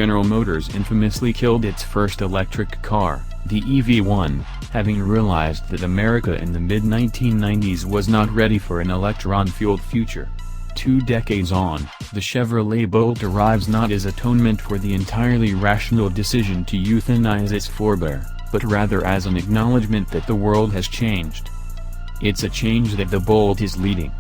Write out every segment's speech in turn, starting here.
General Motors infamously killed its first electric car, the EV1, having realized that America in the mid-1990s was not ready for an electron-fueled future. 2 decades on, the Chevrolet Bolt arrives not as atonement for the entirely rational decision to euthanize its forebear, but rather as an acknowledgement that the world has changed. It's a change that the Bolt is leading.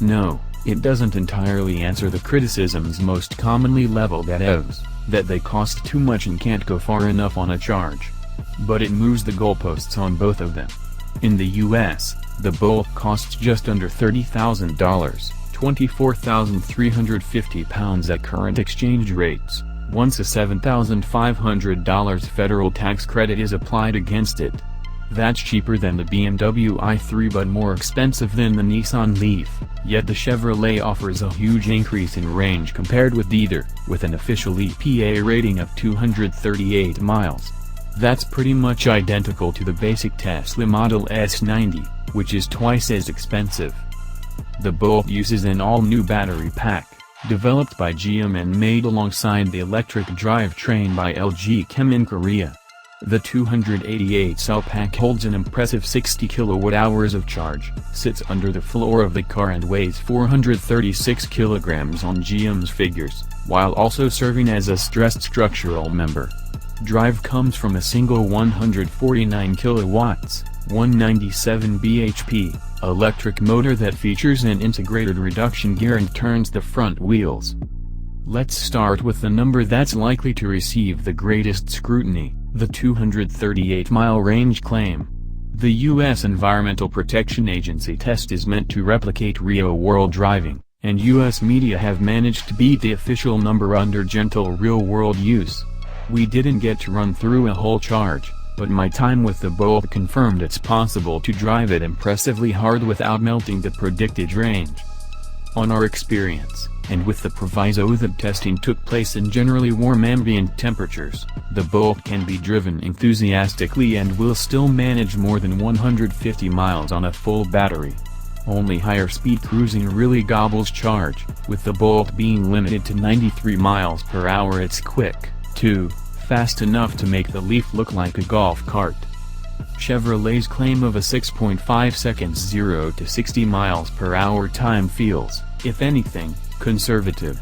No, it doesn't entirely answer the criticisms most commonly leveled at EVs, that they cost too much and can't go far enough on a charge. But it moves the goalposts on both of them. In the US, the Bolt costs just under $30,000, £24,350 at current exchange rates, once a $7,500 federal tax credit is applied against it. That's cheaper than the BMW i3 but more expensive than the Nissan Leaf, yet the Chevrolet offers a huge increase in range compared with either, with an official EPA rating of 238 miles. That's pretty much identical to the basic Tesla Model S90, which is twice as expensive. The Bolt uses an all-new battery pack, developed by GM and made alongside the electric drivetrain by LG Chem in Korea. The 288-cell pack holds an impressive 60 kWh of charge, sits under the floor of the car and weighs 436 kg on GM's figures, while also serving as a stressed structural member. Drive comes from a single 149 kilowatts, 197 bhp, electric motor that features an integrated reduction gear and turns the front wheels. Let's start with the number that's likely to receive the greatest scrutiny, the 238-mile range claim. The U.S. Environmental Protection Agency test is meant to replicate real-world driving, and U.S. media have managed to beat the official number under gentle real-world use. We didn't get to run through a whole charge, but my time with the Bolt confirmed it's possible to drive it impressively hard without melting the predicted range. On our experience, and with the proviso that testing took place in generally warm ambient temperatures, the Bolt can be driven enthusiastically and will still manage more than 150 miles on a full battery. Only higher speed cruising really gobbles charge, with the Bolt being limited to 93 miles per hour. It's quick, too, fast enough to make the Leaf look like a golf cart. Chevrolet's claim of a 6.5 seconds 0 to 60 miles per hour time feels, if anything, conservative.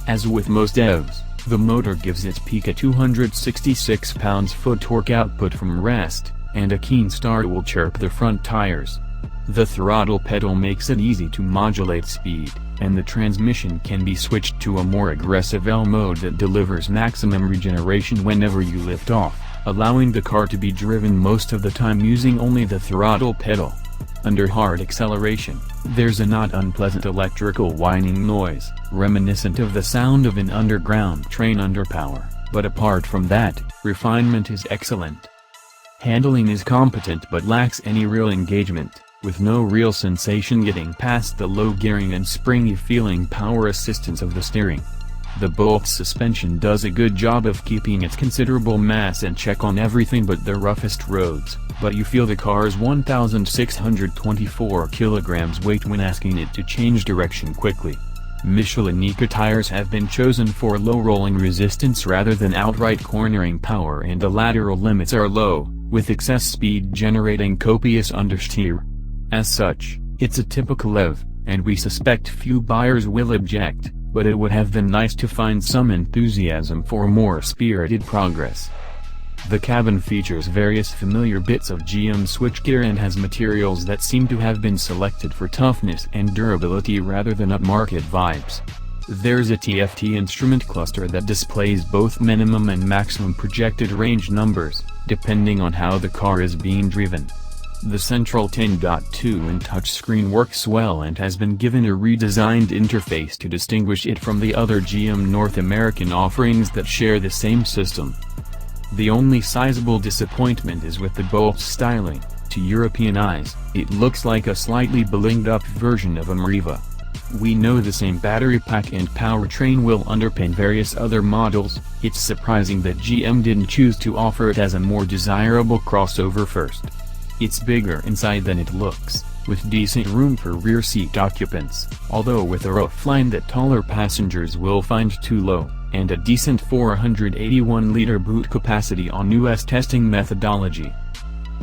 As with most EVs, the motor gives its peak a 266 pounds-foot torque output from rest, and a keen start will chirp the front tires. The throttle pedal makes it easy to modulate speed, and the transmission can be switched to a more aggressive L mode that delivers maximum regeneration whenever you lift off, allowing the car to be driven most of the time using only the throttle pedal. Under hard acceleration, there's a not unpleasant electrical whining noise, reminiscent of the sound of an underground train under power, but apart from that, refinement is excellent. Handling is competent but lacks any real engagement, with no real sensation getting past the low gearing and springy feeling power assistance of the steering. The Bolt's suspension does a good job of keeping its considerable mass in check on everything but the roughest roads, but you feel the car's 1,624 kilograms weight when asking it to change direction quickly. Michelin Nika tires have been chosen for low rolling resistance rather than outright cornering power, and the lateral limits are low, with excess speed generating copious understeer. As such, it's a typical EV, and we suspect few buyers will object, but it would have been nice to find some enthusiasm for more spirited progress. The cabin features various familiar bits of GM switchgear and has materials that seem to have been selected for toughness and durability rather than upmarket vibes. There's a TFT instrument cluster that displays both minimum and maximum projected range numbers, depending on how the car is being driven. The central 10.2-inch touchscreen works well and has been given a redesigned interface to distinguish it from the other GM North American offerings that share the same system. The only sizable disappointment is with the Bolt's styling. To European eyes, it looks like a slightly blinged-up version of a Meriva. We know the same battery pack and powertrain will underpin various other models. It's surprising that GM didn't choose to offer it as a more desirable crossover first. It's bigger inside than it looks, with decent room for rear seat occupants, although with a roofline that taller passengers will find too low. and a decent 481-liter boot capacity on US testing methodology.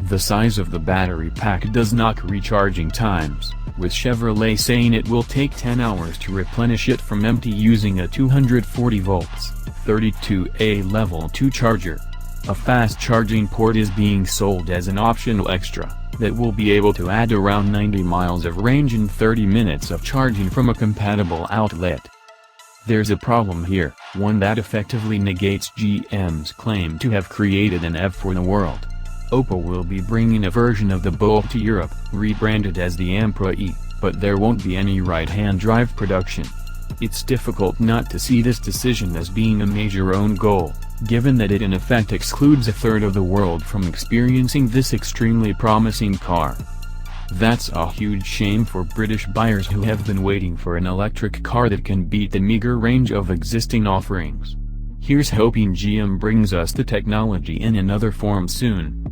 The size of the battery pack does knock recharging times, with Chevrolet saying it will take 10 hours to replenish it from empty using a 240 volts, 32A Level 2 charger. A fast charging port is being sold as an optional extra, that will be able to add around 90 miles of range and 30 minutes of charging from a compatible outlet. There's a problem here, one that effectively negates GM's claim to have created an EV for the world. Opel will be bringing a version of the Bolt to Europe, rebranded as the Ampera E, but there won't be any right-hand drive production. It's difficult not to see this decision as being a major own goal, given that it in effect excludes a third of the world from experiencing this extremely promising car. That's a huge shame for British buyers who have been waiting for an electric car that can beat the meager range of existing offerings. Here's hoping GM brings us the technology in another form soon.